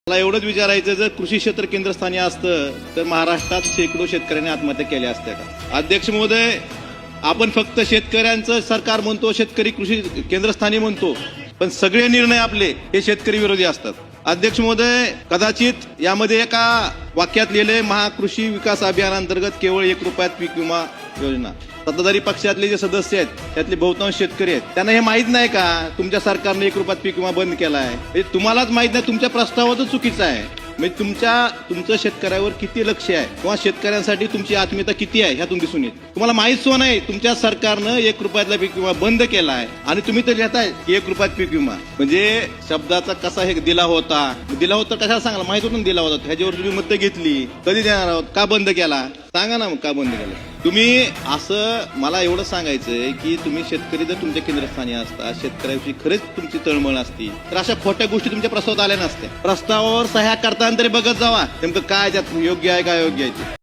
मला एवढंच विचारायचं, जर कृषी क्षेत्र केंद्रस्थानी असतं तर महाराष्ट्रात शेकडो शेतकऱ्यांनी आत्महत्या केल्या असत्या का? अध्यक्ष महोदय, आपण फक्त शेतकऱ्यांचं सरकार म्हणतो, शेतकरी कृषी केंद्रस्थानी म्हणतो, पण सगळे निर्णय आपले हे शेतकरी विरोधी असतात. अध्यक्ष महोदय, कदाचित यामध्ये एका वाक्यात लिहिले, महाकृषी विकास अभियानांतर्गत केवळ 1 रुपयात पीक विमा योजना. सत्ताधारी पक्षातले जे सदस्य आहेत त्यातले बहुतांश शेतकरी आहेत, त्यांना हे माहित नाही का तुमच्या सरकारने 1 रुपयात पीक विमा बंद केलाय? हे तुम्हालाच माहित नाही, तुमच्या प्रस्तावातच चुकीचा आहे. म्हणजे तुमचं शेतकऱ्यावर किती लक्ष आहे किंवा शेतकऱ्यांसाठी तुमची आत्मीयता किती आहे ह्यातून दिसून येत. तुम्हाला माहित सो नाही, तुमच्या सरकारनं 1 रुपयातला पीक विमा बंद केलाय आणि तुम्ही तर लिहिताय 1 रुपयात पीक विमा. म्हणजे शब्दाचा कसा हे दिला होता कशाला सांगा, माहित होतं दिला होता, ह्याच्यावर तुम्ही मतं घेतली, कधी देणार आहोत, का बंद केला, सांगा ना मग का बंद केला. तुम्ही असं मला एवढं सांगायचंय की तुम्ही शेतकरी जर तुमच्या केंद्रस्थानी असता, शेतकऱ्याविषयी खरेच तुमची तळमळ असती, तर अशा खोट्या गोष्टी तुमच्या प्रस्तावात आल्या नसत्या. प्रस्तावावर सह्या करताना तरी बघत जावा नेमकं काय त्यात योग्य आहे का अयोग्य आहे ते.